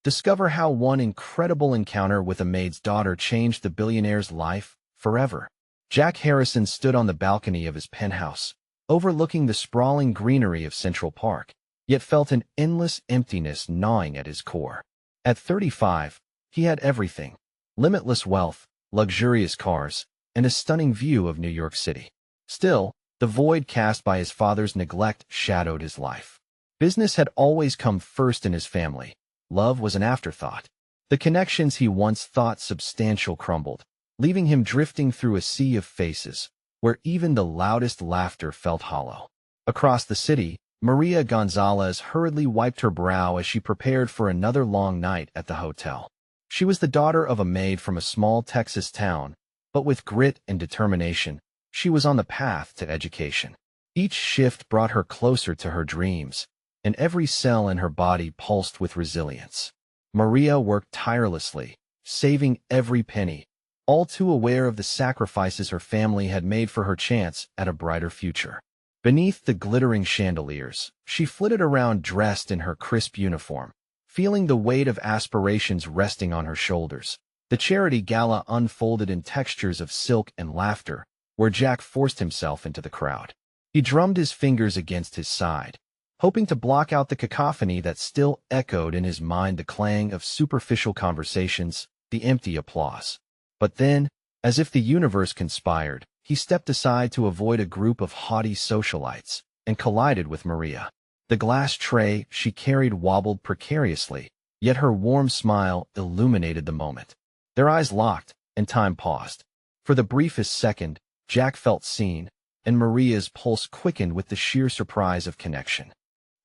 Discover how one incredible encounter with a maid's daughter changed the billionaire's life forever. Jack Harrison stood on the balcony of his penthouse, overlooking the sprawling greenery of Central Park, yet felt an endless emptiness gnawing at his core. At 35, he had everything: limitless wealth, luxurious cars, and a stunning view of New York City. Still, the void cast by his father's neglect shadowed his life. Business had always come first in his family. Love was an afterthought. The connections he once thought substantial crumbled, leaving him drifting through a sea of faces, where even the loudest laughter felt hollow. Across the city, Maria Gonzalez hurriedly wiped her brow as she prepared for another long night at the hotel. She was the daughter of a maid from a small Texas town, but with grit and determination, she was on the path to education. Each shift brought her closer to her dreams, and every cell in her body pulsed with resilience. Maria worked tirelessly, saving every penny, all too aware of the sacrifices her family had made for her chance at a brighter future. Beneath the glittering chandeliers, she flitted around dressed in her crisp uniform, feeling the weight of aspirations resting on her shoulders. The charity gala unfolded in textures of silk and laughter, where Jack forced himself into the crowd. He drummed his fingers against his side, hoping to block out the cacophony that still echoed in his mind: the clang of superficial conversations, the empty applause. But then, as if the universe conspired, he stepped aside to avoid a group of haughty socialites and collided with Maria. The glass tray she carried wobbled precariously, yet her warm smile illuminated the moment. Their eyes locked, and time paused. For the briefest second, Jack felt seen, and Maria's pulse quickened with the sheer surprise of connection.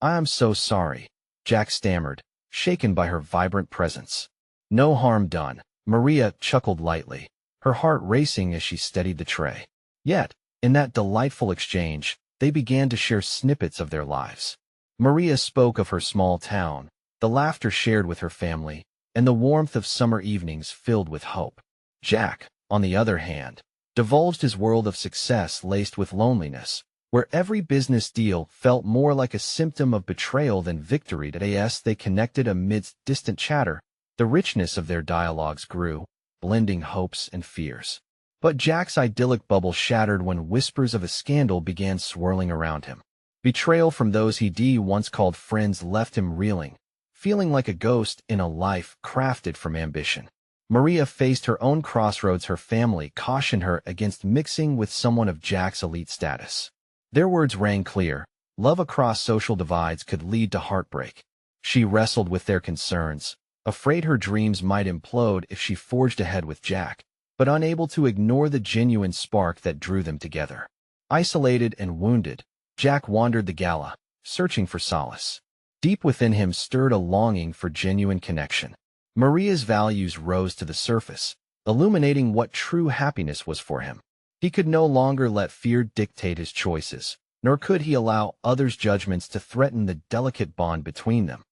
"I am so sorry," Jack stammered, shaken by her vibrant presence. "No harm done," Maria chuckled lightly, her heart racing as she steadied the tray. Yet, in that delightful exchange, they began to share snippets of their lives. Maria spoke of her small town, the laughter shared with her family, and the warmth of summer evenings filled with hope. Jack, on the other hand, divulged his world of success laced with loneliness, where every business deal felt more like a symptom of betrayal than victory. As they connected amidst distant chatter, the richness of their dialogues grew, blending hopes and fears. But Jack's idyllic bubble shattered when whispers of a scandal began swirling around him. Betrayal from those he once called friends left him reeling, feeling like a ghost in a life crafted from ambition. Maria faced her own crossroads. Her family cautioned her against mixing with someone of Jack's elite status. Their words rang clear: love across social divides could lead to heartbreak. She wrestled with their concerns, afraid her dreams might implode if she forged ahead with Jack, but unable to ignore the genuine spark that drew them together. Isolated and wounded, Jack wandered the gala, searching for solace. Deep within him stirred a longing for genuine connection. Maria's values rose to the surface, illuminating what true happiness was for him. He could no longer let fear dictate his choices, nor could he allow others' judgments to threaten the delicate bond between them.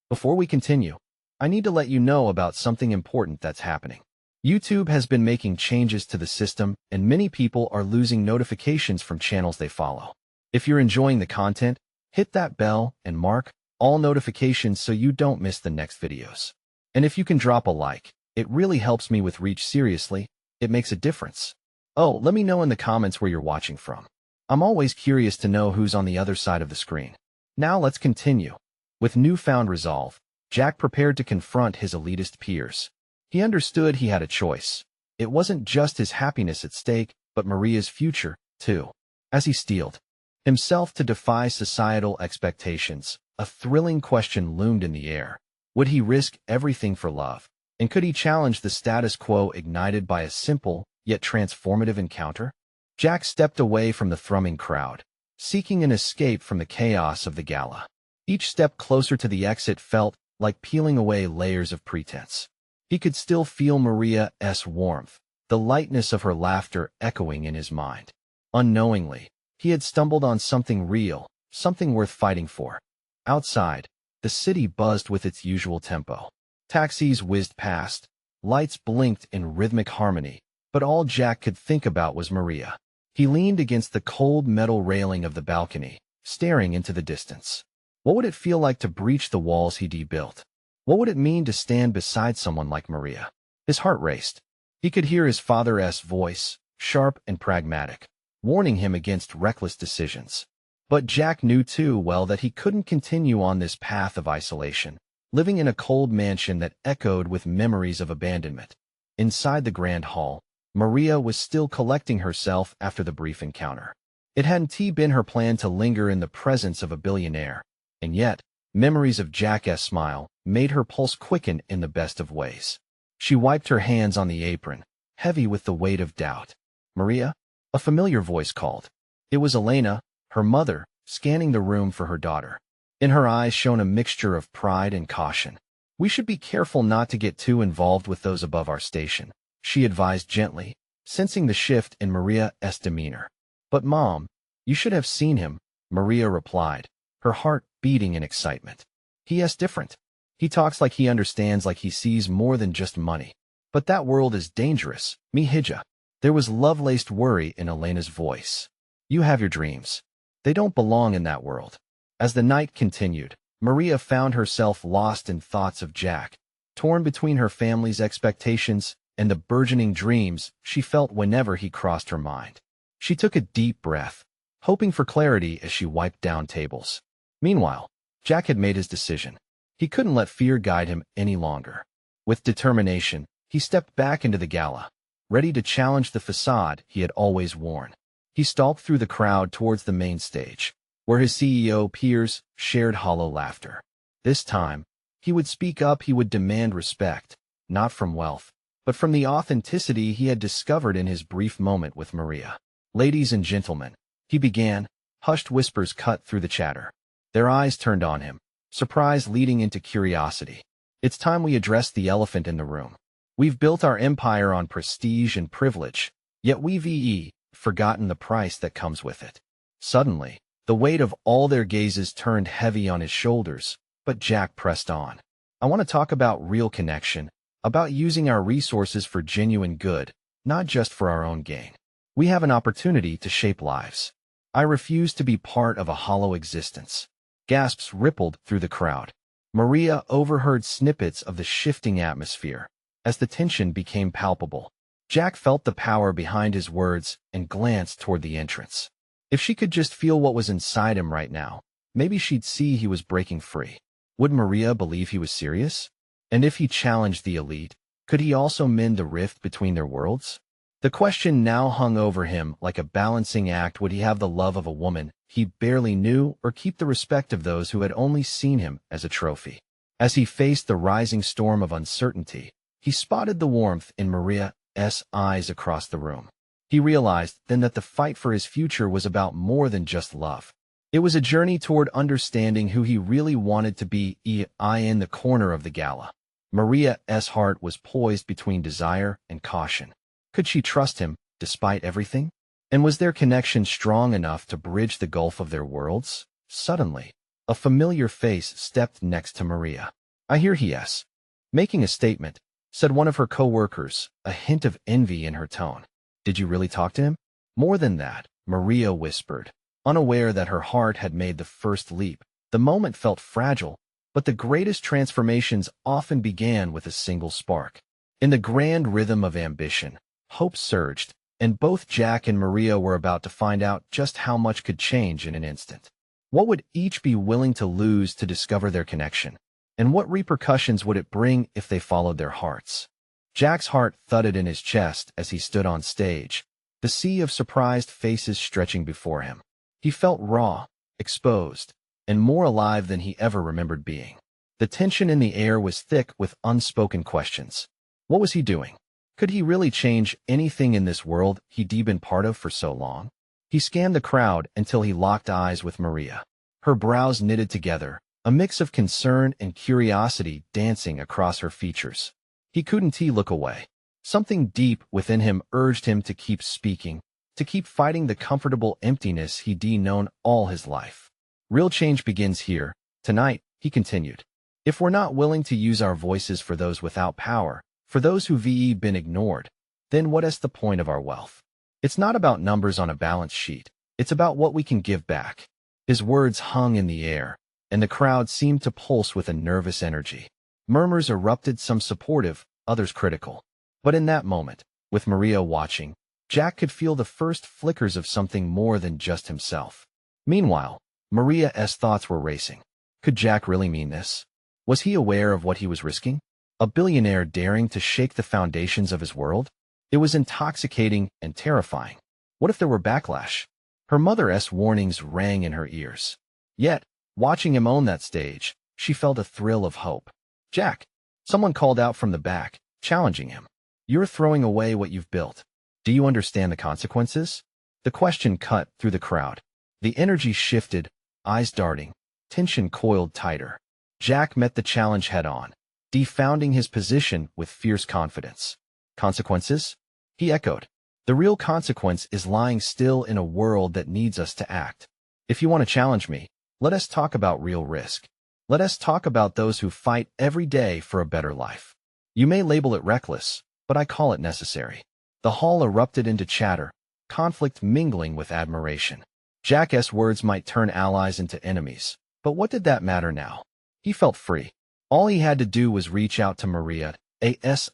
Before we continue, I need to let you know about something important that's happening. YouTube has been making changes to the system, and many people are losing notifications from channels they follow. If you're enjoying the content, hit that bell and mark all notifications so you don't miss the next videos. And if you can drop a like, it really helps me with reach. Seriously, it makes a difference. Oh, let me know in the comments where you're watching from. I'm always curious to know who's on the other side of the screen. Now let's continue. With newfound resolve, Jack prepared to confront his elitist peers. He understood he had a choice. It wasn't just his happiness at stake, but Maria's future, too. As he steeled himself to defy societal expectations, a thrilling question loomed in the air. Would he risk everything for love? And could he challenge the status quo ignited by a simple, yet transformative encounter? Jack stepped away from the thrumming crowd, seeking an escape from the chaos of the gala. Each step closer to the exit felt like peeling away layers of pretense. He could still feel Maria's warmth, the lightness of her laughter echoing in his mind. Unknowingly, he had stumbled on something real, something worth fighting for. Outside, the city buzzed with its usual tempo. Taxis whizzed past, lights blinked in rhythmic harmony, but all Jack could think about was Maria. He leaned against the cold metal railing of the balcony, staring into the distance. What would it feel like to breach the walls he'd built? What would it mean to stand beside someone like Maria? His heart raced. He could hear his father's voice, sharp and pragmatic, warning him against reckless decisions. But Jack knew too well that he couldn't continue on this path of isolation, living in a cold mansion that echoed with memories of abandonment. Inside the grand hall, Maria was still collecting herself after the brief encounter. It hadn't been her plan to linger in the presence of a billionaire, and yet, memories of Jack's smile made her pulse quicken in the best of ways. She wiped her hands on the apron, heavy with the weight of doubt. "Maria?" A familiar voice called. It was Elena, her mother, scanning the room for her daughter. In her eyes shone a mixture of pride and caution. "We should be careful not to get too involved with those above our station," she advised gently, sensing the shift in Maria's demeanor. "But Mom, you should have seen him," Maria replied, her heart beating in excitement. "He is different. He talks like he understands, like he sees more than just money. But that world is dangerous, Mihija." There was love-laced worry in Elena's voice. "You have your dreams. They don't belong in that world." As the night continued, Maria found herself lost in thoughts of Jack, torn between her family's expectations and the burgeoning dreams she felt whenever he crossed her mind. She took a deep breath, hoping for clarity as she wiped down tables. Meanwhile, Jack had made his decision. He couldn't let fear guide him any longer. With determination, he stepped back into the gala, ready to challenge the facade he had always worn. He stalked through the crowd towards the main stage, where his CEO peers shared hollow laughter. This time, he would speak up, he would demand respect, not from wealth, but from the authenticity he had discovered in his brief moment with Maria. "Ladies and gentlemen," he began, hushed whispers cut through the chatter. Their eyes turned on him, surprise leading into curiosity. "It's time we address the elephant in the room. We've built our empire on prestige and privilege, yet we've forgotten the price that comes with it." Suddenly, the weight of all their gazes turned heavy on his shoulders, but Jack pressed on. "I want to talk about real connection, about using our resources for genuine good, not just for our own gain. We have an opportunity to shape lives. I refuse to be part of a hollow existence." Gasps rippled through the crowd. Maria overheard snippets of the shifting atmosphere. As the tension became palpable, Jack felt the power behind his words and glanced toward the entrance. If she could just feel what was inside him right now, maybe she'd see he was breaking free. Would Maria believe he was serious? And if he challenged the elite, could he also mend the rift between their worlds? The question now hung over him like a balancing act. Would he have the love of a woman he barely knew, or keep the respect of those who had only seen him as a trophy? As he faced the rising storm of uncertainty, he spotted the warmth in Maria's eyes across the room. He realized then that the fight for his future was about more than just love. It was a journey toward understanding who he really wanted to be. In the corner of the gala, Maria's heart was poised between desire and caution. Could she trust him, despite everything? And was their connection strong enough to bridge the gulf of their worlds? Suddenly, a familiar face stepped next to Maria. "I hear he is making a statement," said one of her co-workers, a hint of envy in her tone. "Did you really talk to him?" "More than that," Maria whispered, unaware that her heart had made the first leap. The moment felt fragile, but the greatest transformations often began with a single spark. In the grand rhythm of ambition, hope surged, and both Jack and Maria were about to find out just how much could change in an instant. What would each be willing to lose to discover their connection? And what repercussions would it bring if they followed their hearts? Jack's heart thudded in his chest as he stood on stage, the sea of surprised faces stretching before him. He felt raw, exposed, and more alive than he ever remembered being. The tension in the air was thick with unspoken questions. What was he doing? Could he really change anything in this world he'd been part of for so long? He scanned the crowd until he locked eyes with Maria. Her brows knitted together, a mix of concern and curiosity dancing across her features. He couldn't look away. Something deep within him urged him to keep speaking, to keep fighting the comfortable emptiness he'd known all his life. "Real change begins here, tonight," he continued. "If we're not willing to use our voices for those without power, for those who've been ignored, then what is the point of our wealth? It's not about numbers on a balance sheet. It's about what we can give back." His words hung in the air, and the crowd seemed to pulse with a nervous energy. Murmurs erupted, some supportive, others critical. But in that moment, with Maria watching, Jack could feel the first flickers of something more than just himself. Meanwhile, Maria's thoughts were racing. Could Jack really mean this? Was he aware of what he was risking? A billionaire daring to shake the foundations of his world? It was intoxicating and terrifying. What if there were backlash? Her mother's warnings rang in her ears. Yet, watching him own that stage, she felt a thrill of hope. Jack! Someone called out from the back, challenging him. You're throwing away what you've built. Do you understand the consequences? The question cut through the crowd. The energy shifted, eyes darting, tension coiled tighter. Jack met the challenge head-on, defounding his position with fierce confidence. Consequences? He echoed. The real consequence is lying still in a world that needs us to act. If you want to challenge me, let us talk about real risk. Let us talk about those who fight every day for a better life. You may label it reckless, but I call it necessary. The hall erupted into chatter, conflict mingling with admiration. Jack's words might turn allies into enemies, but what did that matter now? He felt free. All he had to do was reach out to Maria.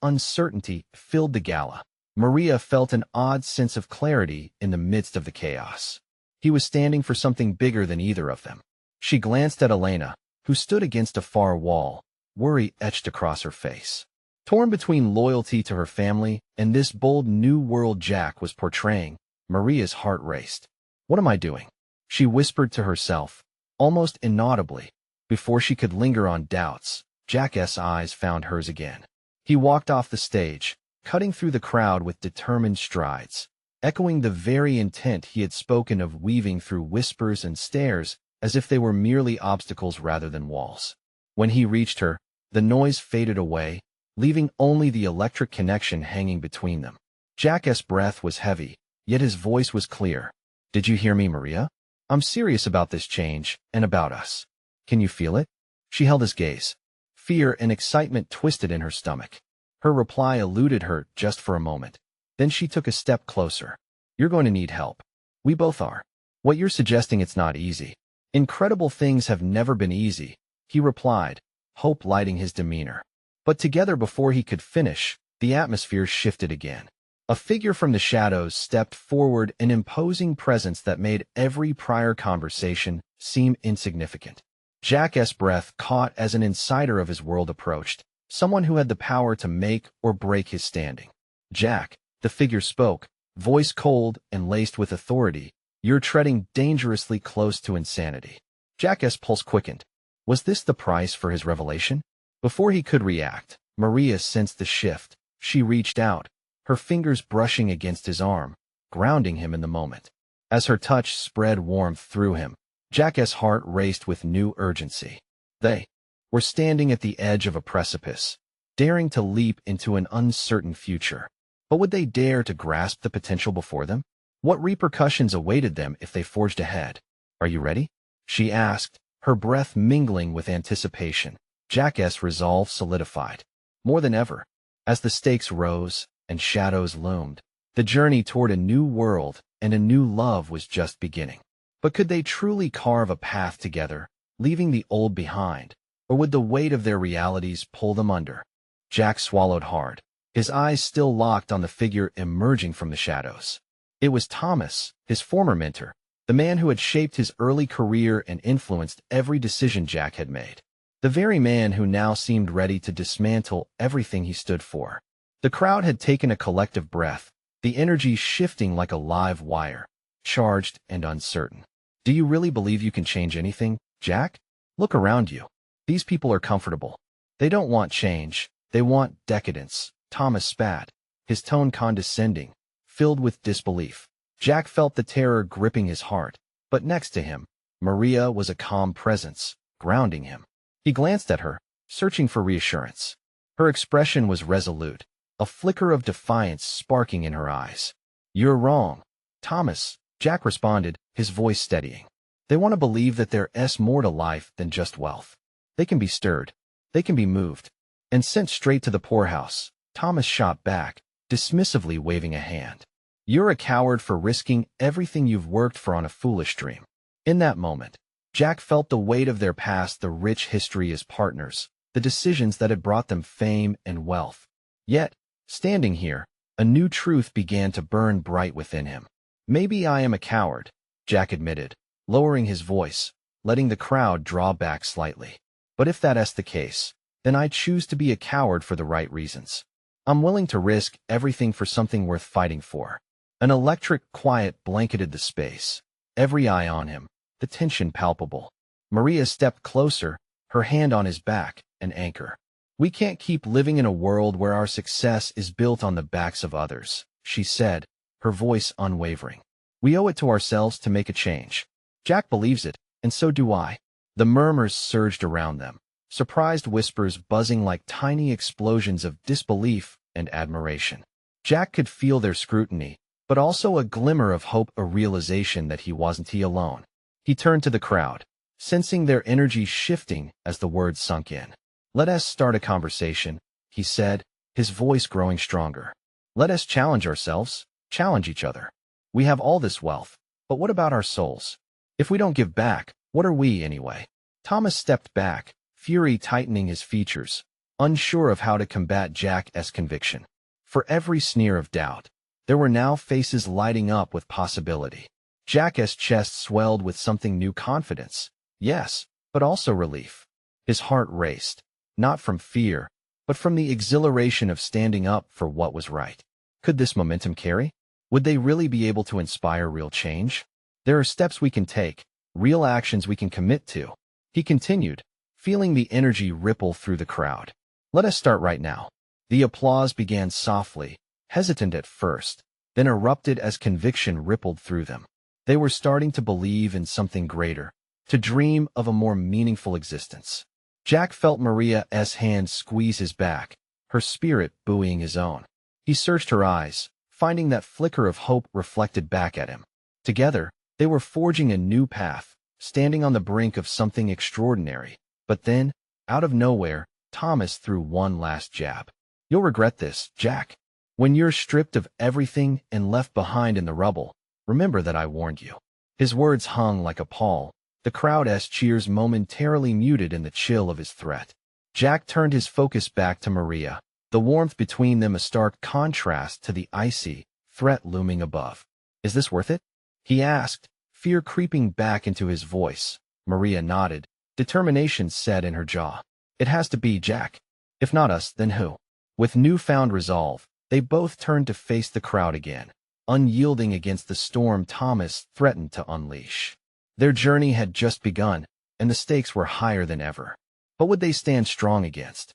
Uncertainty filled the gala. Maria felt an odd sense of clarity in the midst of the chaos. He was standing for something bigger than either of them. She glanced at Elena, who stood against a far wall, worry etched across her face. Torn between loyalty to her family and this bold new world Jack was portraying, Maria's heart raced. What am I doing? She whispered to herself, almost inaudibly. Before she could linger on doubts, Jack's eyes found hers again. He walked off the stage, cutting through the crowd with determined strides, echoing the very intent he had spoken of, weaving through whispers and stares as if they were merely obstacles rather than walls. When he reached her, the noise faded away, leaving only the electric connection hanging between them. Jack's breath was heavy, yet his voice was clear. Did you hear me, Maria? I'm serious about this change, and about us. Can you feel it? She held his gaze. Fear and excitement twisted in her stomach. Her reply eluded her just for a moment. Then she took a step closer. You're going to need help. We both are. What you're suggesting, it's not easy. Incredible things have never been easy, he replied, hope lighting his demeanor. But together, before he could finish, the atmosphere shifted again. A figure from the shadows stepped forward, an imposing presence that made every prior conversation seem insignificant. Jack's breath caught as an insider of his world approached, someone who had the power to make or break his standing. Jack, the figure spoke, voice cold and laced with authority. You're treading dangerously close to insanity. Jack's pulse quickened. Was this the price for his revelation? Before he could react, Maria sensed the shift. She reached out, her fingers brushing against his arm, grounding him in the moment. As her touch spread warmth through him, Jack's heart raced with new urgency. They were standing at the edge of a precipice, daring to leap into an uncertain future. But would they dare to grasp the potential before them? What repercussions awaited them if they forged ahead? Are you ready? She asked, her breath mingling with anticipation. Jack's resolve solidified. More than ever, as the stakes rose and shadows loomed, the journey toward a new world and a new love was just beginning. But could they truly carve a path together, leaving the old behind, or would the weight of their realities pull them under? Jack swallowed hard, his eyes still locked on the figure emerging from the shadows. It was Thomas, his former mentor, the man who had shaped his early career and influenced every decision Jack had made. The very man who now seemed ready to dismantle everything he stood for. The crowd had taken a collective breath, the energy shifting like a live wire, charged and uncertain. Do you really believe you can change anything, Jack? Look around you. These people are comfortable. They don't want change. They want decadence. Thomas spat, his tone condescending, filled with disbelief. Jack felt the terror gripping his heart, but next to him, Maria was a calm presence, grounding him. He glanced at her, searching for reassurance. Her expression was resolute, a flicker of defiance sparking in her eyes. You're wrong, Thomas, Jack responded, his voice steadying. They want to believe that there's more to life than just wealth. They can be stirred. They can be moved. And sent straight to the poorhouse. Thomas shot back, dismissively waving a hand. You're a coward for risking everything you've worked for on a foolish dream. In that moment, Jack felt the weight of their past, the rich history as partners, the decisions that had brought them fame and wealth. Yet, standing here, a new truth began to burn bright within him. Maybe I am a coward, Jack admitted, lowering his voice, letting the crowd draw back slightly. But if that's the case, then I choose to be a coward for the right reasons. I'm willing to risk everything for something worth fighting for. An electric quiet blanketed the space, every eye on him, the tension palpable. Maria stepped closer, her hand on his back, an anchor. We can't keep living in a world where our success is built on the backs of others, she said, her voice unwavering. We owe it to ourselves to make a change. Jack believes it, and so do I. The murmurs surged around them, surprised whispers buzzing like tiny explosions of disbelief and admiration. Jack could feel their scrutiny, but also a glimmer of hope, a realization that he wasn't alone. He turned to the crowd, sensing their energy shifting as the words sunk in. Let us start a conversation, he said, his voice growing stronger. Let us challenge ourselves, challenge each other. We have all this wealth, but what about our souls? If we don't give back, what are we anyway? Thomas stepped back, fury tightening his features, unsure of how to combat Jack's conviction. For every sneer of doubt, there were now faces lighting up with possibility. Jack's chest swelled with something new, confidence. Yes, but also relief. His heart raced, not from fear, but from the exhilaration of standing up for what was right. Could this momentum carry? Would they really be able to inspire real change? There are steps we can take, real actions we can commit to, he continued, feeling the energy ripple through the crowd. Let us start right now. The applause began softly, hesitant at first, then erupted as conviction rippled through them. They were starting to believe in something greater, to dream of a more meaningful existence. Jack felt Maria's hand squeeze his back, her spirit buoying his own. He searched her eyes, finding that flicker of hope reflected back at him. Together, they were forging a new path, standing on the brink of something extraordinary. But then, out of nowhere, Thomas threw one last jab. You'll regret this, Jack. When you're stripped of everything and left behind in the rubble, remember that I warned you. His words hung like a pall, the crowd's cheers momentarily muted in the chill of his threat. Jack turned his focus back to Maria, the warmth between them a stark contrast to the icy threat looming above. Is this worth it? He asked, fear creeping back into his voice. Maria nodded, determination set in her jaw. It has to be, Jack. If not us, then who? With newfound resolve, they both turned to face the crowd again, unyielding against the storm Thomas threatened to unleash. Their journey had just begun, and the stakes were higher than ever. What would they stand strong against?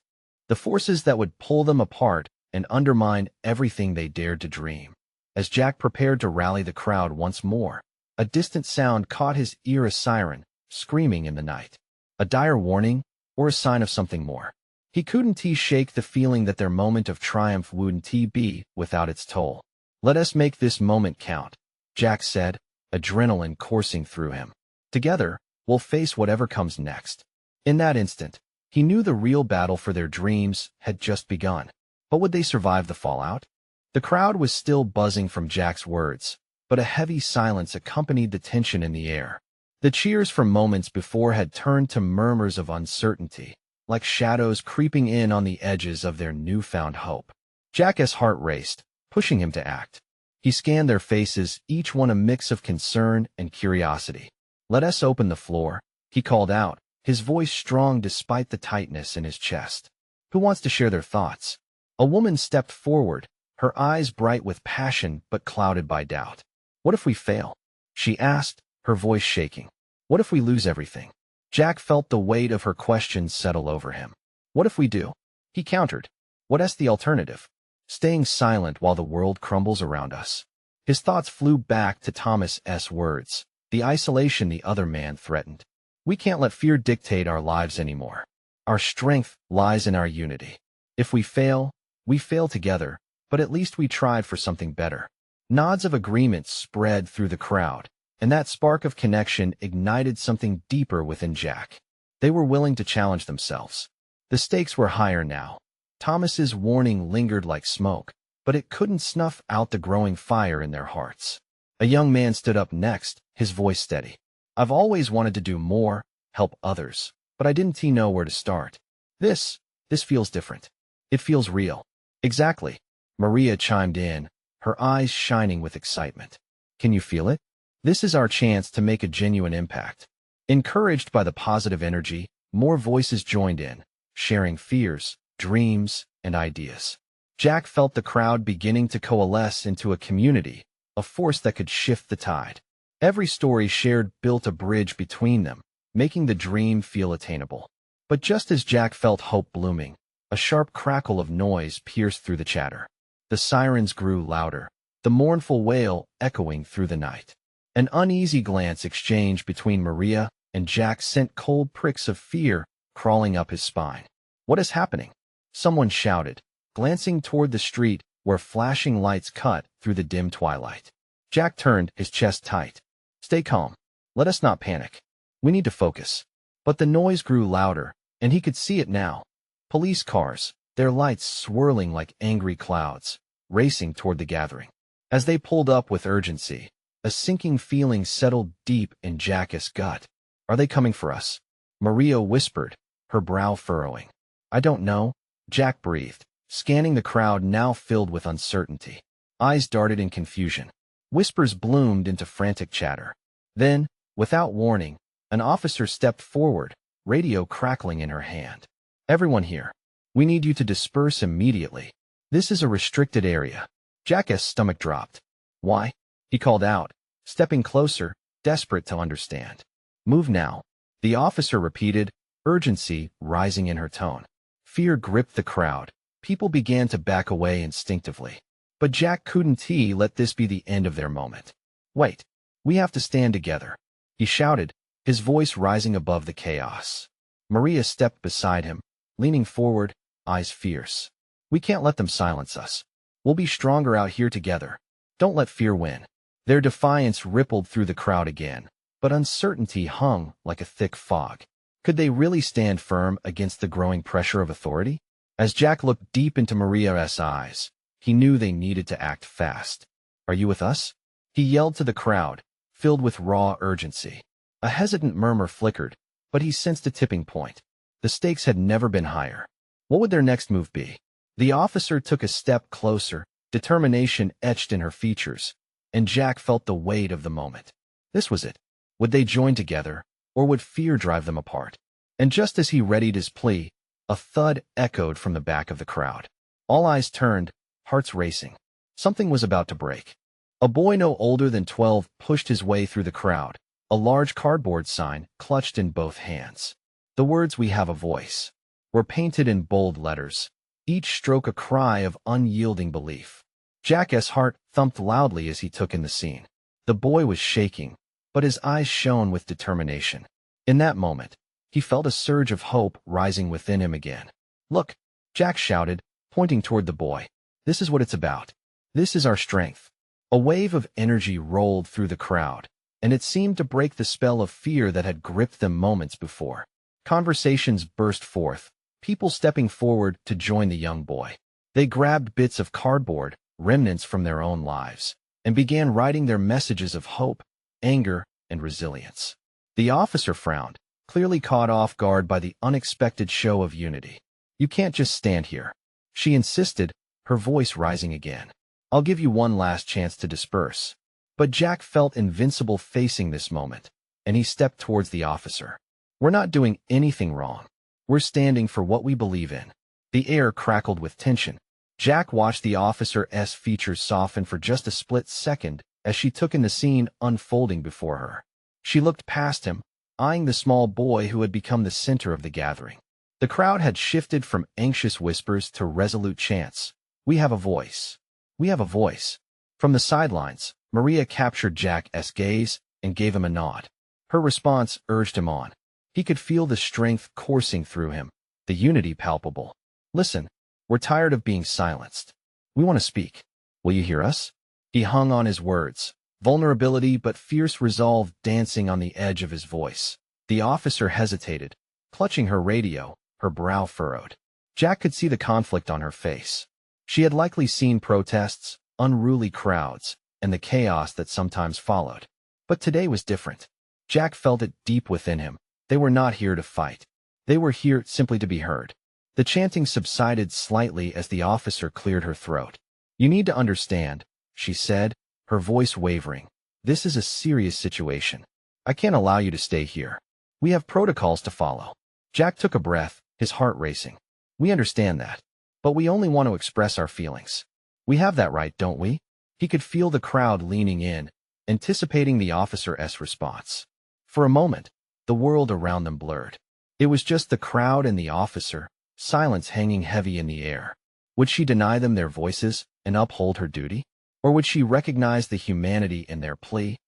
The forces that would pull them apart and undermine everything they dared to dream. As Jack prepared to rally the crowd once more, a distant sound caught his ear, a siren, screaming in the night. A dire warning, or a sign of something more. He couldn't shake the feeling that their moment of triumph wouldn't be without its toll. Let us make this moment count, Jack said, adrenaline coursing through him. Together, we'll face whatever comes next. In that instant, he knew the real battle for their dreams had just begun. But would they survive the fallout? The crowd was still buzzing from Jack's words, but a heavy silence accompanied the tension in the air. The cheers from moments before had turned to murmurs of uncertainty, like shadows creeping in on the edges of their newfound hope. Jack's heart raced, pushing him to act. He scanned their faces, each one a mix of concern and curiosity. Let us open the floor, he called out, his voice strong despite the tightness in his chest. Who wants to share their thoughts? A woman stepped forward, her eyes bright with passion but clouded by doubt. What if we fail? She asked, her voice shaking. What if we lose everything? Jack felt the weight of her questions settle over him. What if we do? He countered. What's the alternative? Staying silent while the world crumbles around us. His thoughts flew back to Thomas's words, the isolation the other man threatened. We can't let fear dictate our lives anymore. Our strength lies in our unity. If we fail together, but at least we tried for something better. Nods of agreement spread through the crowd, and that spark of connection ignited something deeper within Jack. They were willing to challenge themselves. The stakes were higher now. Thomas's warning lingered like smoke, but it couldn't snuff out the growing fire in their hearts. A young man stood up next, his voice steady. I've always wanted to do more, help others, but I didn't know where to start. This, this feels different. It feels real. Exactly. Maria chimed in, her eyes shining with excitement. Can you feel it? This is our chance to make a genuine impact. Encouraged by the positive energy, more voices joined in, sharing fears, dreams, and ideas. Jack felt the crowd beginning to coalesce into a community, a force that could shift the tide. Every story shared built a bridge between them, making the dream feel attainable. But just as Jack felt hope blooming, a sharp crackle of noise pierced through the chatter. The sirens grew louder, the mournful wail echoing through the night. An uneasy glance exchanged between Maria and Jack sent cold pricks of fear crawling up his spine. What is happening? Someone shouted, glancing toward the street where flashing lights cut through the dim twilight. Jack turned, his chest tight. Stay calm. Let us not panic. We need to focus. But the noise grew louder, and he could see it now. Police cars, their lights swirling like angry clouds, racing toward the gathering. As they pulled up with urgency, a sinking feeling settled deep in Jack's gut. Are they coming for us? Maria whispered, her brow furrowing. I don't know, Jack breathed, scanning the crowd now filled with uncertainty. Eyes darted in confusion. Whispers bloomed into frantic chatter. Then, without warning, an officer stepped forward, radio crackling in her hand. Everyone here. We need you to disperse immediately. This is a restricted area. Jack's stomach dropped. Why? He called out, stepping closer, desperate to understand. Move now. The officer repeated, urgency rising in her tone. Fear gripped the crowd. People began to back away instinctively. But Jack couldn't let this be the end of their moment. Wait. We have to stand together. He shouted, his voice rising above the chaos. Maria stepped beside him, leaning forward, eyes fierce. We can't let them silence us. We'll be stronger out here together. Don't let fear win. Their defiance rippled through the crowd again, but uncertainty hung like a thick fog. Could they really stand firm against the growing pressure of authority? As Jack looked deep into Maria's eyes, he knew they needed to act fast. Are you with us? He yelled to the crowd, filled with raw urgency. A hesitant murmur flickered, but he sensed a tipping point. The stakes had never been higher. What would their next move be? The officer took a step closer, determination etched in her features, and Jack felt the weight of the moment. This was it. Would they join together, or would fear drive them apart? And just as he readied his plea, a thud echoed from the back of the crowd. All eyes turned, hearts racing. Something was about to break. A boy no older than 12 pushed his way through the crowd, a large cardboard sign clutched in both hands. The words "We have a voice" were painted in bold letters, each stroke a cry of unyielding belief. Jack's heart thumped loudly as he took in the scene. The boy was shaking, but his eyes shone with determination. In that moment, he felt a surge of hope rising within him again. Look, Jack shouted, pointing toward the boy. This is what it's about. This is our strength. A wave of energy rolled through the crowd, and it seemed to break the spell of fear that had gripped them moments before. Conversations burst forth, people stepping forward to join the young boy. They grabbed bits of cardboard, remnants from their own lives, and began writing their messages of hope, anger, and resilience. The officer frowned, clearly caught off guard by the unexpected show of unity. You can't just stand here, she insisted, her voice rising again. I'll give you one last chance to disperse. But Jack felt invincible facing this moment, and he stepped towards the officer. We're not doing anything wrong. We're standing for what we believe in. The air crackled with tension. Jack watched the officer's features soften for just a split second as she took in the scene unfolding before her. She looked past him, eyeing the small boy who had become the center of the gathering. The crowd had shifted from anxious whispers to resolute chants. We have a voice. We have a voice. From the sidelines, Maria captured Jack's gaze and gave him a nod. Her response urged him on. He could feel the strength coursing through him, the unity palpable. Listen, we're tired of being silenced. We want to speak. Will you hear us? He hung on his words, vulnerability but fierce resolve dancing on the edge of his voice. The officer hesitated, clutching her radio, her brow furrowed. Jack could see the conflict on her face. She had likely seen protests, unruly crowds, and the chaos that sometimes followed. But today was different. Jack felt it deep within him. They were not here to fight. They were here simply to be heard. The chanting subsided slightly as the officer cleared her throat. "You need to understand," she said, her voice wavering. "This is a serious situation. I can't allow you to stay here. We have protocols to follow." Jack took a breath, his heart racing. "We understand that. But we only want to express our feelings. We have that right, don't we?" He could feel the crowd leaning in, anticipating the officer's response. For a moment, the world around them blurred. It was just the crowd and the officer, silence hanging heavy in the air. Would she deny them their voices and uphold her duty? Or would she recognize the humanity in their plea?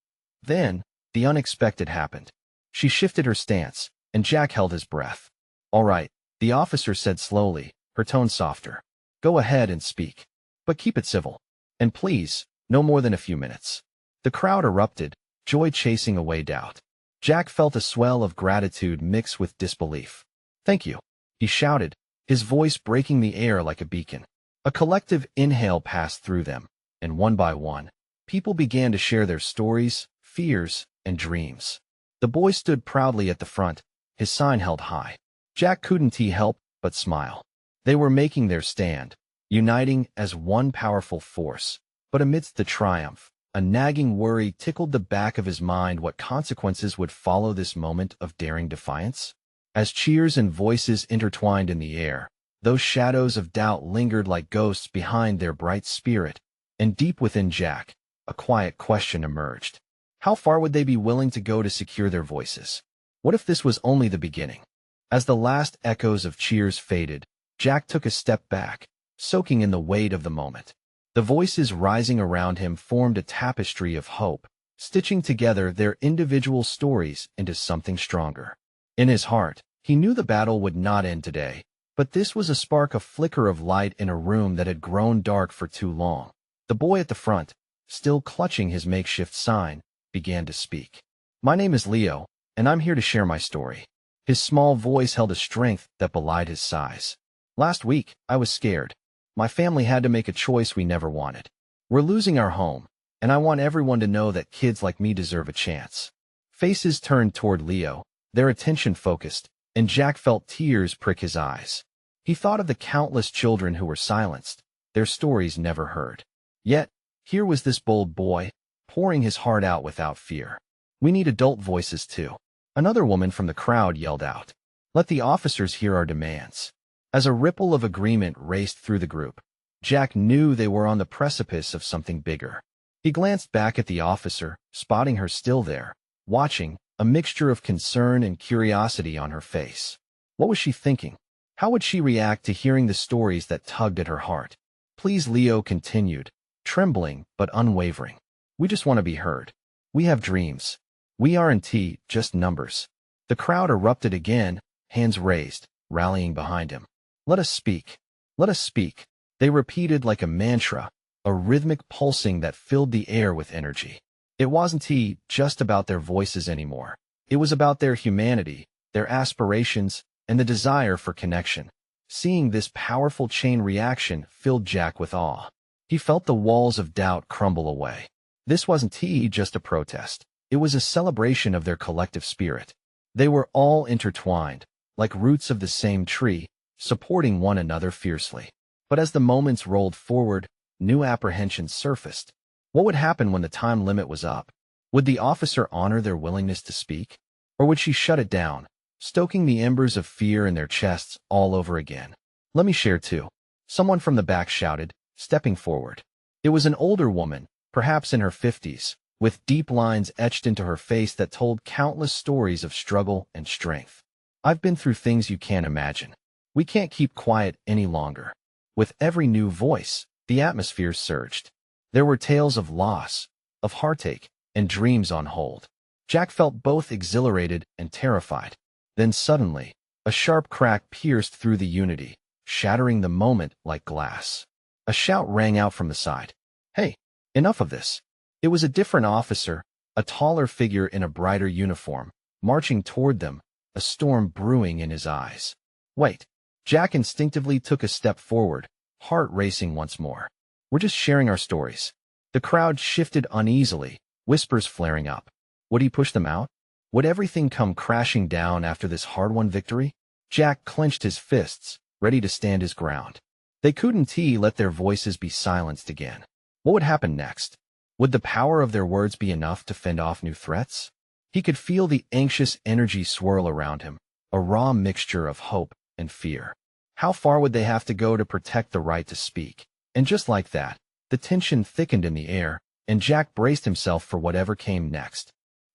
Then, the unexpected happened. She shifted her stance, and Jack held his breath. "All right," the officer said slowly, her tone softer. "Go ahead and speak. But keep it civil. And please, no more than a few minutes." The crowd erupted, joy chasing away doubt. Jack felt a swell of gratitude mixed with disbelief. "Thank you," he shouted, his voice breaking the air like a beacon. A collective inhale passed through them, and one by one, people began to share their stories, fears, and dreams. The boy stood proudly at the front, his sign held high. Jack couldn't help but smile. They were making their stand, uniting as one powerful force. But amidst the triumph, a nagging worry tickled the back of his mind. What consequences would follow this moment of daring defiance? As cheers and voices intertwined in the air, those shadows of doubt lingered like ghosts behind their bright spirit, and deep within Jack, a quiet question emerged. How far would they be willing to go to secure their voices? What if this was only the beginning? As the last echoes of cheers faded, Jack took a step back, soaking in the weight of the moment. The voices rising around him formed a tapestry of hope, stitching together their individual stories into something stronger. In his heart, he knew the battle would not end today, but this was a flicker of light in a room that had grown dark for too long. The boy at the front, still clutching his makeshift sign, began to speak. "My name is Leo, and I'm here to share my story." His small voice held a strength that belied his size. "Last week, I was scared. My family had to make a choice we never wanted. We're losing our home, and I want everyone to know that kids like me deserve a chance." Faces turned toward Leo, their attention focused, and Jack felt tears prick his eyes. He thought of the countless children who were silenced, their stories never heard. Yet, here was this bold boy, pouring his heart out without fear. "We need adult voices too." Another woman from the crowd yelled out. "Let the officers hear our demands." As a ripple of agreement raced through the group, Jack knew they were on the precipice of something bigger. He glanced back at the officer, spotting her still there, watching, a mixture of concern and curiosity on her face. What was she thinking? How would she react to hearing the stories that tugged at her heart? "Please," Leo continued, trembling but unwavering. "We just want to be heard. We have dreams. We aren't just numbers." The crowd erupted again, hands raised, rallying behind him. "Let us speak. Let us speak," they repeated like a mantra, a rhythmic pulsing that filled the air with energy. It wasn't just about their voices anymore. It was about their humanity, their aspirations, and the desire for connection. Seeing this powerful chain reaction filled Jack with awe. He felt the walls of doubt crumble away. This wasn't just a protest. It was a celebration of their collective spirit. They were all intertwined, like roots of the same tree, supporting one another fiercely. But as the moments rolled forward, new apprehensions surfaced. What would happen when the time limit was up? Would the officer honor their willingness to speak? Or would she shut it down, stoking the embers of fear in their chests all over again? "Let me share too," someone from the back shouted, stepping forward. It was an older woman, perhaps in her 50s, with deep lines etched into her face that told countless stories of struggle and strength. "I've been through things you can't imagine. We can't keep quiet any longer." With every new voice, the atmosphere surged. There were tales of loss, of heartache, and dreams on hold. Jack felt both exhilarated and terrified. Then suddenly, a sharp crack pierced through the unity, shattering the moment like glass. A shout rang out from the side. "Hey, enough of this." It was a different officer, a taller figure in a brighter uniform, marching toward them, a storm brewing in his eyes. "Wait." Jack instinctively took a step forward, heart racing once more. "We're just sharing our stories." The crowd shifted uneasily, whispers flaring up. Would he push them out? Would everything come crashing down after this hard-won victory? Jack clenched his fists, ready to stand his ground. They couldn't let their voices be silenced again. What would happen next? Would the power of their words be enough to fend off new threats? He could feel the anxious energy swirl around him, a raw mixture of hope and fear. How far would they have to go to protect the right to speak? And just like that, the tension thickened in the air, and Jack braced himself for whatever came next.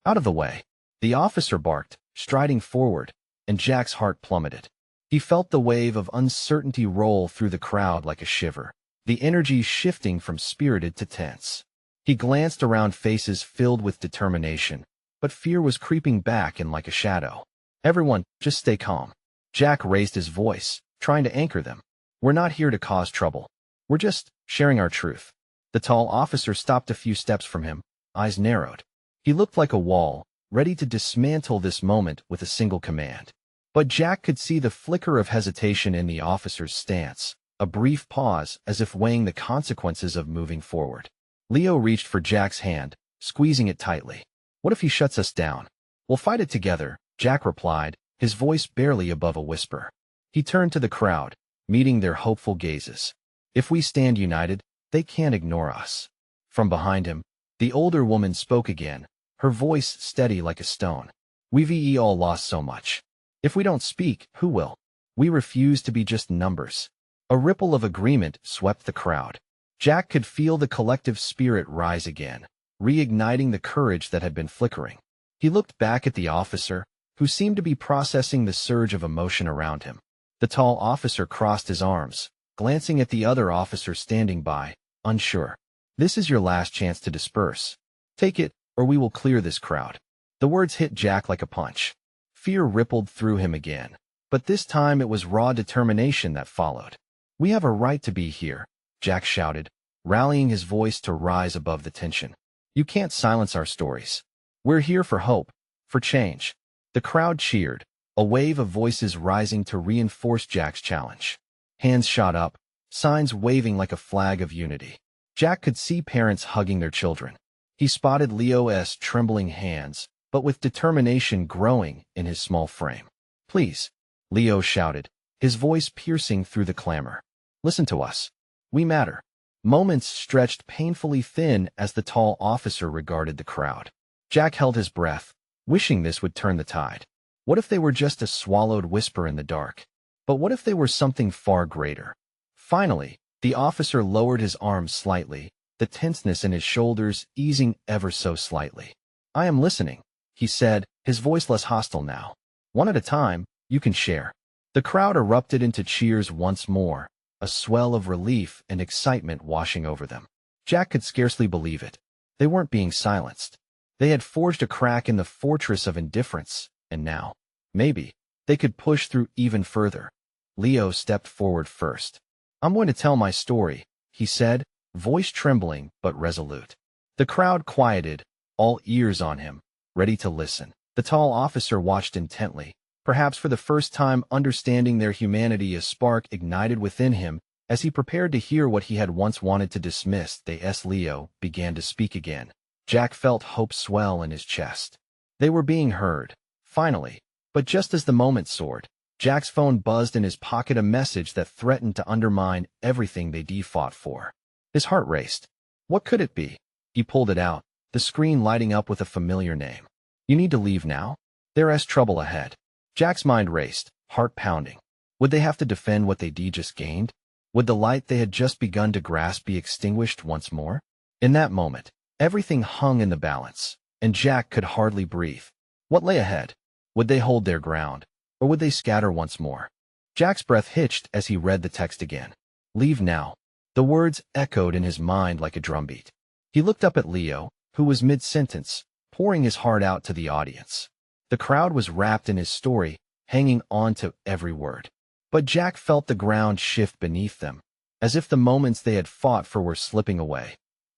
Out of the way, the officer barked, striding forward, and Jack's heart plummeted. He felt the wave of uncertainty roll through the crowd like a shiver, the energy shifting from spirited to tense. He glanced around, faces filled with determination, but fear was creeping back in like a shadow. Everyone, just stay calm. Jack raised his voice, trying to anchor them. We're not here to cause trouble. We're just sharing our truth. The tall officer stopped a few steps from him, eyes narrowed. He looked like a wall, ready to dismantle this moment with a single command. But Jack could see the flicker of hesitation in the officer's stance, a brief pause as if weighing the consequences of moving forward. Leo reached for Jack's hand, squeezing it tightly. What if he shuts us down? We'll fight it together, Jack replied, his voice barely above a whisper. He turned to the crowd, meeting their hopeful gazes. If we stand united, they can't ignore us. From behind him, the older woman spoke again, her voice steady like a stone. We've all lost so much. If we don't speak, who will? We refuse to be just numbers. A ripple of agreement swept the crowd. Jack could feel the collective spirit rise again, reigniting the courage that had been flickering. He looked back at the officer, who seemed to be processing the surge of emotion around him. The tall officer crossed his arms, glancing at the other officer standing by, unsure. This is your last chance to disperse. Take it, or we will clear this crowd. The words hit Jack like a punch. Fear rippled through him again, but this time it was raw determination that followed. We have a right to be here, Jack shouted, rallying his voice to rise above the tension. You can't silence our stories. We're here for hope, for change. The crowd cheered, a wave of voices rising to reinforce Jack's challenge. Hands shot up, signs waving like a flag of unity. Jack could see parents hugging their children. He spotted Leo's trembling hands, but with determination growing in his small frame. Please, Leo shouted, his voice piercing through the clamor. Listen to us. We matter. Moments stretched painfully thin as the tall officer regarded the crowd. Jack held his breath, wishing this would turn the tide. What if they were just a swallowed whisper in the dark? But what if they were something far greater? Finally, the officer lowered his arms slightly, the tenseness in his shoulders easing ever so slightly. I am listening, he said, his voice less hostile now. One at a time, you can share. The crowd erupted into cheers once more, a swell of relief and excitement washing over them. Jack could scarcely believe it. They weren't being silenced. They had forged a crack in the fortress of indifference, and now, maybe, they could push through even further. Leo stepped forward first. I'm going to tell my story, he said, voice trembling but resolute. The crowd quieted, all ears on him, ready to listen. The tall officer watched intently, perhaps for the first time understanding their humanity. A spark ignited within him as he prepared to hear what he had once wanted to dismiss. Leo began to speak again. Jack felt hope swell in his chest. They were being heard, finally. But just as the moment soared, Jack's phone buzzed in his pocket, a message that threatened to undermine everything they'd fought for. His heart raced. What could it be? He pulled it out, the screen lighting up with a familiar name. You need to leave now? There's trouble ahead. Jack's mind raced, heart pounding. Would they have to defend what they'd just gained? Would the light they had just begun to grasp be extinguished once more? In that moment, everything hung in the balance, and Jack could hardly breathe. What lay ahead? Would they hold their ground, or would they scatter once more? Jack's breath hitched as he read the text again. Leave now. The words echoed in his mind like a drumbeat. He looked up at Leo, who was mid-sentence, pouring his heart out to the audience. The crowd was wrapped in his story, hanging on to every word. But Jack felt the ground shift beneath them, as if the moments they had fought for were slipping away.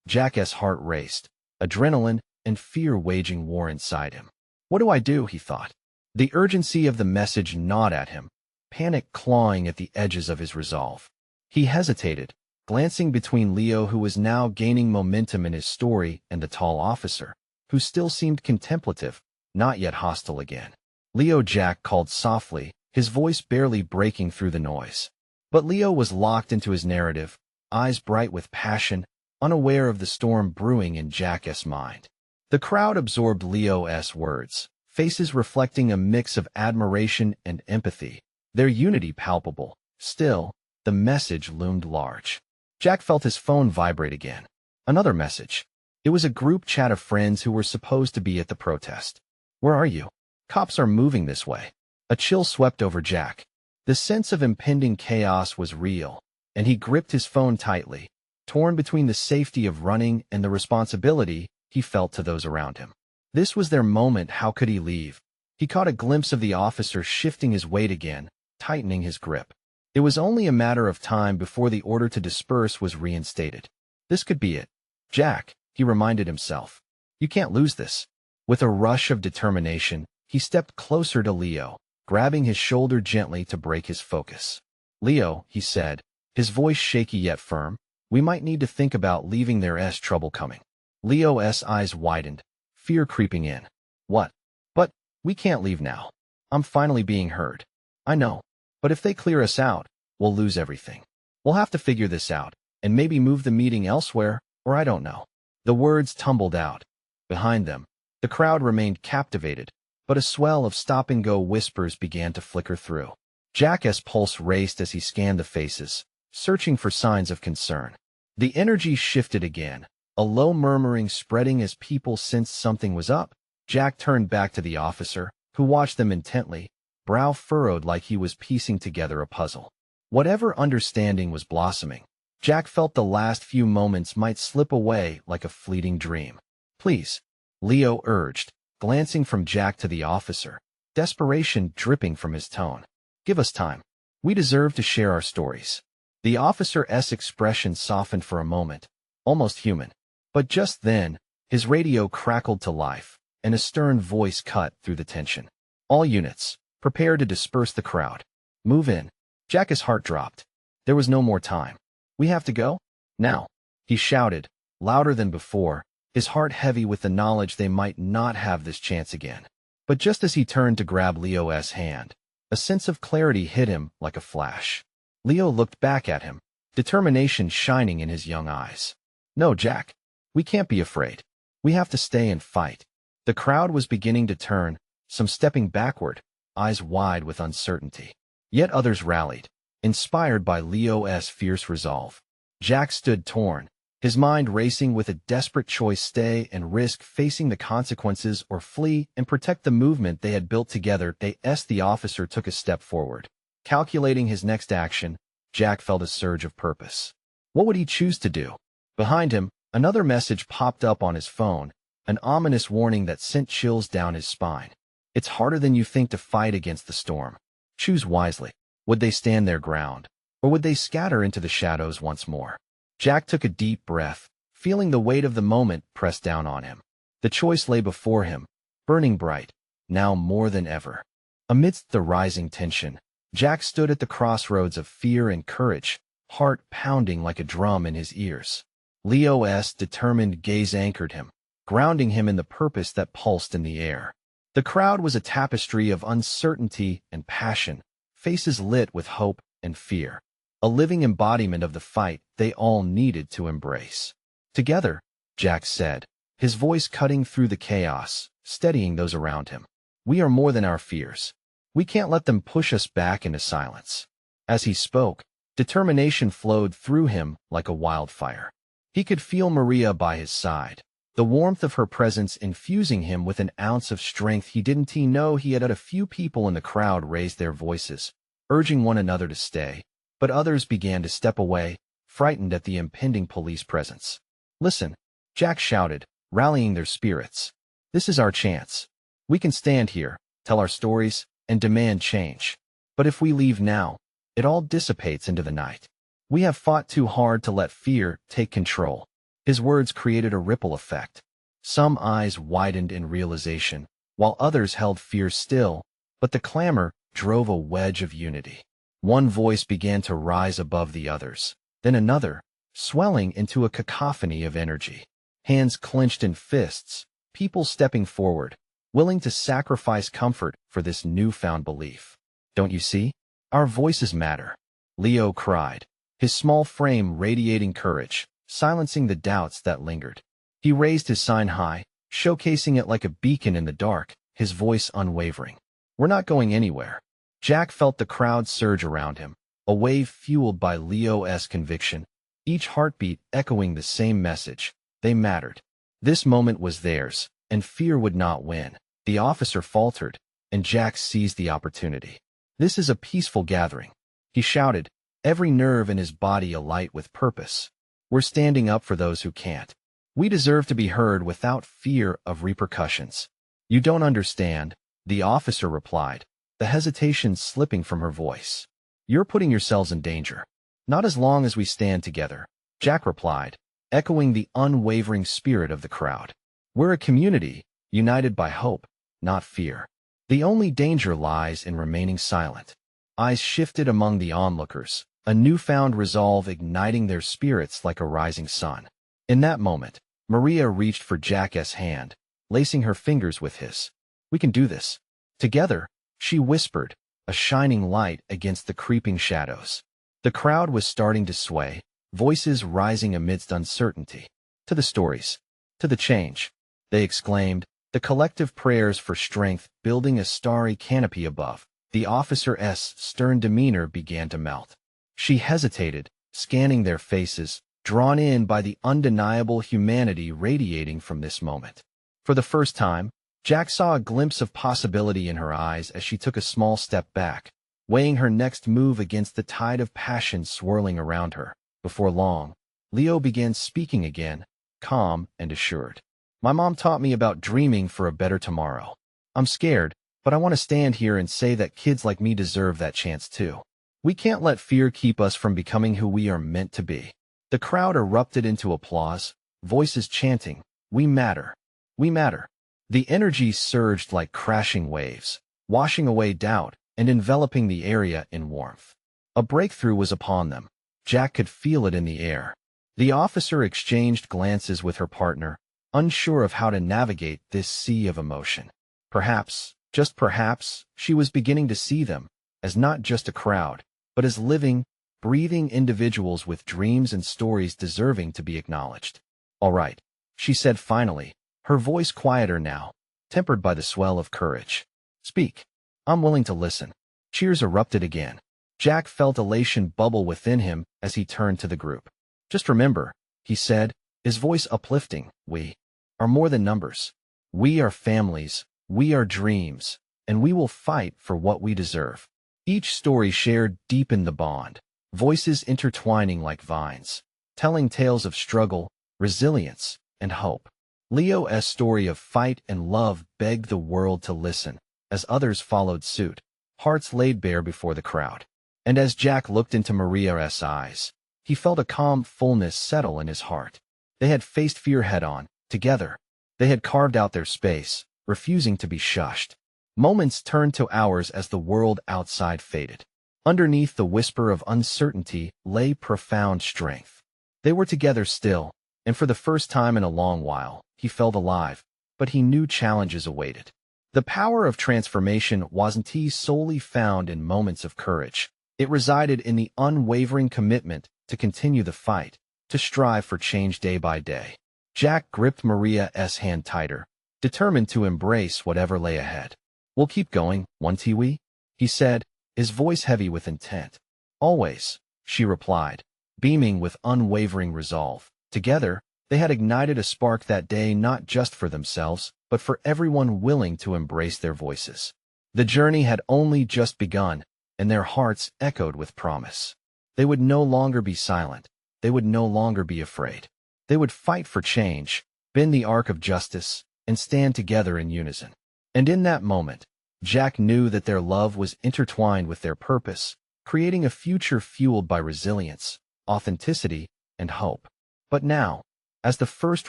Jack's heart raced, adrenaline and fear waging war inside him. What do I do? He thought. The urgency of the message gnawed at him, panic clawing at the edges of his resolve. He hesitated, glancing between Leo, who was now gaining momentum in his story, and the tall officer, who still seemed contemplative, not yet hostile again. Leo, Jack called softly, his voice barely breaking through the noise. But Leo was locked into his narrative, eyes bright with passion, unaware of the storm brewing in Jack's mind. The crowd absorbed Leo's words, faces reflecting a mix of admiration and empathy, their unity palpable. Still, the message loomed large. Jack felt his phone vibrate again. Another message. It was a group chat of friends who were supposed to be at the protest. "Where are you? Cops are moving this way." A chill swept over Jack. The sense of impending chaos was real, and he gripped his phone tightly, torn between the safety of running and the responsibility he felt to those around him. This was their moment. How could he leave? He caught a glimpse of the officer shifting his weight again, tightening his grip. It was only a matter of time before the order to disperse was reinstated. This could be it. Jack, he reminded himself. You can't lose this. With a rush of determination, he stepped closer to Leo, grabbing his shoulder gently to break his focus. "Leo," he said, his voice shaky yet firm, "we might need to think about leaving. There's trouble coming." Leo's eyes widened, fear creeping in. "What? But we can't leave now. I'm finally being heard." "I know. But if they clear us out, we'll lose everything. We'll have to figure this out, and maybe move the meeting elsewhere, or I don't know." The words tumbled out. Behind them, the crowd remained captivated, but a swell of stop-and-go whispers began to flicker through. Jack's pulse raced as he scanned the faces, searching for signs of concern. The energy shifted again, a low murmuring spreading as people sensed something was up. Jack turned back to the officer, who watched them intently, brow furrowed like he was piecing together a puzzle. Whatever understanding was blossoming, Jack felt the last few moments might slip away like a fleeting dream. "Please," Leo urged, glancing from Jack to the officer, desperation dripping from his tone. "Give us time. We deserve to share our stories." The officer's expression softened for a moment, almost human. But just then, his radio crackled to life, and a stern voice cut through the tension. "All units, prepare to disperse the crowd. Move in." Jack's heart dropped. There was no more time. "We have to go? Now," he shouted, louder than before, his heart heavy with the knowledge they might not have this chance again. But just as he turned to grab Leo's hand, a sense of clarity hit him like a flash. Leo looked back at him, determination shining in his young eyes. "No, Jack. We can't be afraid. We have to stay and fight." The crowd was beginning to turn, some stepping backward, eyes wide with uncertainty. Yet others rallied, inspired by Leo's fierce resolve. Jack stood torn, his mind racing with a desperate choice: stay and risk facing the consequences, or flee and protect the movement they had built together. The officer took a step forward. Calculating his next action, Jack felt a surge of purpose. What would he choose to do? Behind him, another message popped up on his phone, an ominous warning that sent chills down his spine. "It's harder than you think to fight against the storm. Choose wisely." Would they stand their ground, or would they scatter into the shadows once more? Jack took a deep breath, feeling the weight of the moment press down on him. The choice lay before him, burning bright, now more than ever. Amidst the rising tension, Jack stood at the crossroads of fear and courage, heart pounding like a drum in his ears. Leo's determined gaze anchored him, grounding him in the purpose that pulsed in the air. The crowd was a tapestry of uncertainty and passion, faces lit with hope and fear, a living embodiment of the fight they all needed to embrace. "Together," Jack said, his voice cutting through the chaos, steadying those around him. "We are more than our fears. We can't let them push us back into silence." As he spoke, determination flowed through him like a wildfire. He could feel Maria by his side, the warmth of her presence infusing him with an ounce of strength he didn't know he had. A few people in the crowd raised their voices, urging one another to stay, but others began to step away, frightened at the impending police presence. "Listen," Jack shouted, rallying their spirits. "This is our chance. We can stand here, tell our stories, and demand change. But if we leave now, it all dissipates into the night. We have fought too hard to let fear take control." His words created a ripple effect. Some eyes widened in realization, while others held fear still, but the clamor drove a wedge of unity. One voice began to rise above the others, then another, swelling into a cacophony of energy. Hands clenched in fists, people stepping forward, willing to sacrifice comfort for this newfound belief. "Don't you see? Our voices matter. Leo cried, his small frame radiating courage, silencing the doubts that lingered. He raised his sign high, showcasing it like a beacon in the dark, his voice unwavering. We're not going anywhere. Jack felt the crowd surge around him, a wave fueled by Leo's conviction, each heartbeat echoing the same message. They mattered. This moment was theirs, and fear would not win. The officer faltered, and Jack seized the opportunity. This is a peaceful gathering, he shouted, every nerve in his body alight with purpose. We're standing up for those who can't. We deserve to be heard without fear of repercussions. You don't understand, the officer replied, the hesitation slipping from her voice. You're putting yourselves in danger. Not as long as we stand together, Jack replied, echoing the unwavering spirit of the crowd. We're a community, united by hope, not fear. The only danger lies in remaining silent. Eyes shifted among the onlookers, a newfound resolve igniting their spirits like a rising sun. In that moment, Maria reached for Jack's hand, lacing her fingers with his. We can do this. Together, she whispered, a shining light against the creeping shadows. The crowd was starting to sway, voices rising amidst uncertainty. To the stories. To the change. They exclaimed, the collective prayers for strength building a starry canopy above. The officer's stern demeanor began to melt. She hesitated, scanning their faces, drawn in by the undeniable humanity radiating from this moment. For the first time, Jack saw a glimpse of possibility in her eyes as she took a small step back, weighing her next move against the tide of passion swirling around her. Before long, Leo began speaking again, calm and assured. My mom taught me about dreaming for a better tomorrow. I'm scared, but I want to stand here and say that kids like me deserve that chance too. We can't let fear keep us from becoming who we are meant to be. The crowd erupted into applause, voices chanting, "We matter. We matter." The energy surged like crashing waves, washing away doubt and enveloping the area in warmth. A breakthrough was upon them. Jack could feel it in the air. The officer exchanged glances with her partner, unsure of how to navigate this sea of emotion. Perhaps, just perhaps, she was beginning to see them as not just a crowd, but as living, breathing individuals with dreams and stories deserving to be acknowledged. All right, she said finally, her voice quieter now, tempered by the swell of courage. Speak. I'm willing to listen. Cheers erupted again. Jack felt elation bubble within him as he turned to the group. Just remember, he said, his voice uplifting, we are more than numbers. We are families, we are dreams, and we will fight for what we deserve. Each story shared deepened the bond, voices intertwining like vines, telling tales of struggle, resilience, and hope. Leo's story of fight and love begged the world to listen, as others followed suit, hearts laid bare before the crowd. And as Jack looked into Maria's eyes, he felt a calm fullness settle in his heart. They had faced fear head-on, together. They had carved out their space, refusing to be shushed. Moments turned to hours as the world outside faded. Underneath the whisper of uncertainty lay profound strength. They were together still, and for the first time in a long while, he felt alive, but he knew challenges awaited. The power of transformation wasn't solely found in moments of courage. It resided in the unwavering commitment to continue the fight, to strive for change day by day. Jack gripped Maria's hand tighter, determined to embrace whatever lay ahead. We'll keep going, won't we? He said, his voice heavy with intent. Always, she replied, beaming with unwavering resolve. Together, they had ignited a spark that day not just for themselves, but for everyone willing to embrace their voices. The journey had only just begun, and their hearts echoed with promise. They would no longer be silent. They would no longer be afraid. They would fight for change, bend the arc of justice, and stand together in unison. And in that moment, Jack knew that their love was intertwined with their purpose, creating a future fueled by resilience, authenticity, and hope. But now, as the first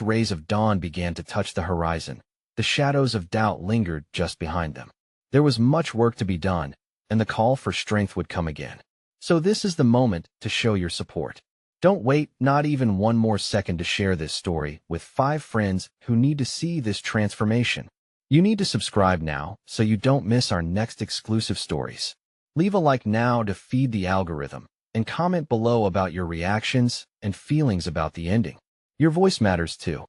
rays of dawn began to touch the horizon, the shadows of doubt lingered just behind them. There was much work to be done, and the call for strength would come again. So this is the moment to show your support. Don't wait not even one more second to share this story with 5 friends who need to see this transformation. You need to subscribe now so you don't miss our next exclusive stories. Leave a like now to feed the algorithm, and comment below about your reactions and feelings about the ending. Your voice matters too.